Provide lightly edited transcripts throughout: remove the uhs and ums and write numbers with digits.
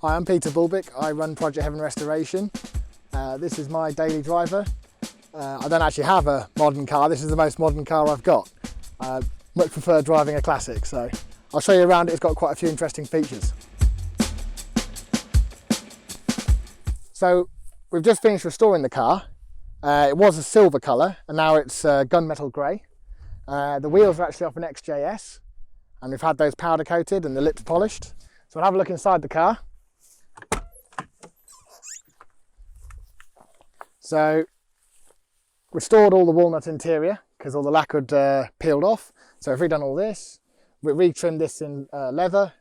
Hi, I'm Peter Bulbick. I run Project Heaven Restoration. This is my daily driver. I don't actually have a modern car. This is the most modern car I've got. I much prefer driving a classic, so I'll show you around it. It's got quite a few interesting features. So we've just finished restoring the car. It was a silver colour and now it's gunmetal grey. The wheels are actually off an XJS and we've had those powder coated and the lips polished. So we'll have a look inside the car. So restored all the walnut interior because all the lacquer had peeled off. So we've redone all this. We retrimmed this in leather.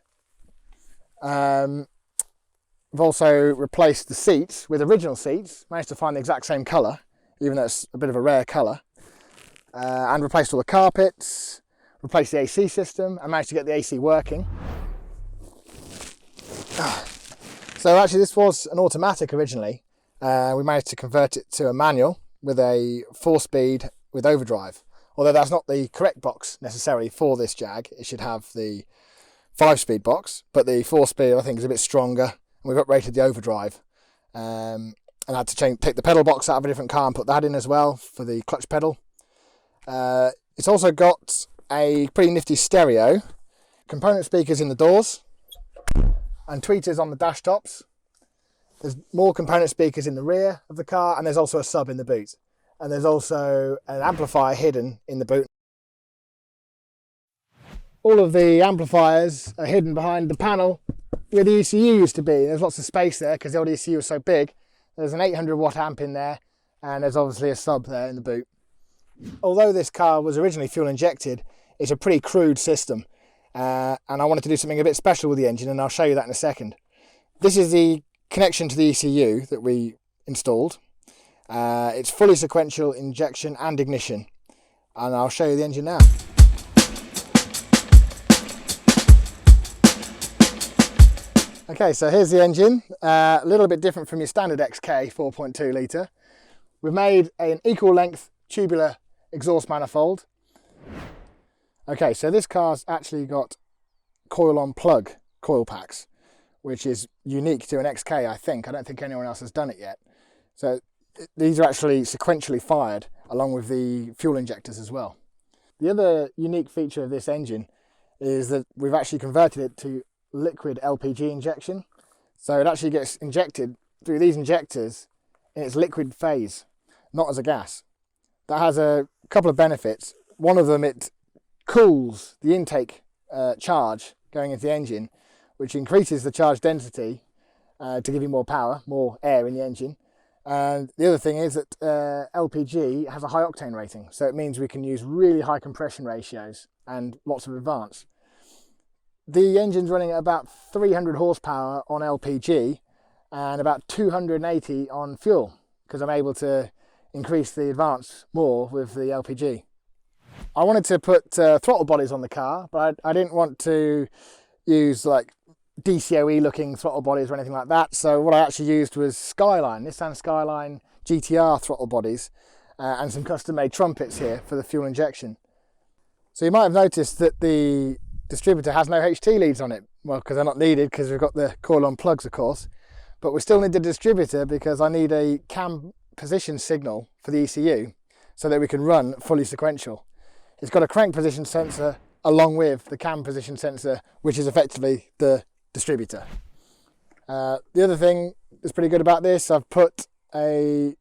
We've also replaced the seats with original seats. Managed to find the exact same colour, even though it's a bit of a rare colour. And replaced all the carpets, replaced the AC system, and managed to get the AC working. So actually this was an automatic originally. We managed to convert it to a manual with a 4-speed with overdrive. Although that's not the correct box necessarily for this Jag. It should have the 5-speed box, but the 4-speed I think is a bit stronger. And we've uprated the overdrive. And I had to take the pedal box out of a different car and put that in as well for the clutch pedal. It's also got a pretty nifty stereo, component speakers in the doors, and tweeters on the dash tops. There's more component speakers in the rear of the car, and there's also a sub in the boot. And there's also an amplifier hidden in the boot. All of the amplifiers are hidden behind the panel where the ECU used to be. There's lots of space there because the old ECU was so big. There's an 800 watt amp in there, and there's obviously a sub there in the boot. Although this car was originally fuel injected, it's a pretty crude system. And I wanted to do something a bit special with the engine, and I'll show you that in a second. This is the connection to the ECU that we installed. It's fully sequential injection and ignition, and I'll show you the engine now. Okay, so here's the engine, a little bit different from your standard XK 4.2 litre. We've made an equal length tubular exhaust manifold. Okay, so this car's actually got coil on plug coil packs, which is unique to an XK, I think. I don't think anyone else has done it yet. So these are actually sequentially fired along with the fuel injectors as well. The other unique feature of this engine is that we've actually converted it to liquid LPG injection. So it actually gets injected through these injectors in its liquid phase, not as a gas. That has a couple of benefits. One of them, it cools the intake charge going into the engine, which increases the charge density to give you more power, more air in the engine. And the other thing is that LPG has a high octane rating, so it means we can use really high compression ratios and lots of advance. The engine's running at about 300 horsepower on LPG and about 280 on fuel, because I'm able to increase the advance more with the LPG. I wanted to put throttle bodies on the car, but I didn't want to use like DCOE looking throttle bodies or anything like that. So what I actually used was Nissan Skyline GTR throttle bodies and some custom made trumpets here for the fuel injection. So you might have noticed that the distributor has no HT leads on it. Well, because they're not needed because we've got the coil on plugs, of course. But we still need the distributor because I need a cam position signal for the ECU so that we can run fully sequential. It's got a crank position sensor along with the cam position sensor, which is effectively the distributor. The other thing that's pretty good about this, I've put a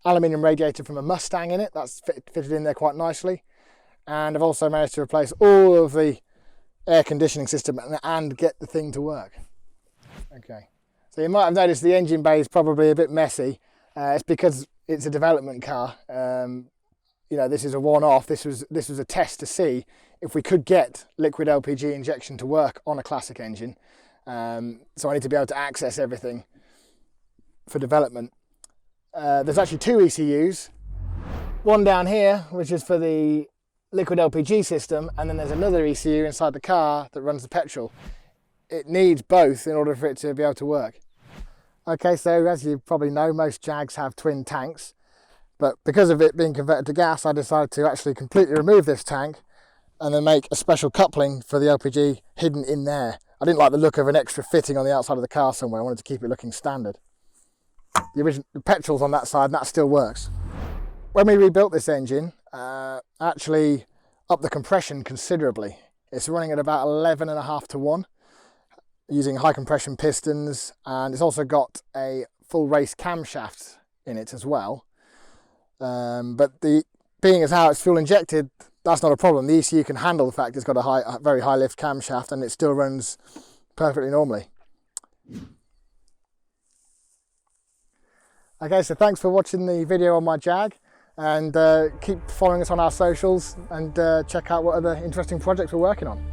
aluminium radiator from a Mustang in it. That's fitted in there quite nicely. And I've also managed to replace all of the air conditioning system and get the thing to work. Okay, so you might have noticed the engine bay is probably a bit messy. It's because it's a development car. You know, this is a one-off. This was a test to see if we could get liquid LPG injection to work on a classic engine. So I need to be able to access everything for development. There's actually 2 ECUs. One down here, which is for the liquid LPG system, and then there's another ECU inside the car that runs the petrol. It needs both in order for it to be able to work. Okay, so as you probably know, most Jags have twin tanks, but because of it being converted to gas, I decided to actually completely remove this tank and then make a special coupling for the LPG hidden in there I didn't like the look of an extra fitting on the outside of the car somewhere. I wanted to keep it looking standard. The petrol's on that side and that still works. When we rebuilt this engine, actually upped the compression considerably. It's running at about 11.5 to 1 using high compression pistons, and it's also got a full race camshaft in it as well. But being as how it's fuel injected, that's not a problem. The ECU can handle the fact it's got a very high lift camshaft, and it still runs perfectly normally. Okay, so thanks for watching the video on my Jag, and keep following us on our socials, and check out what other interesting projects we're working on.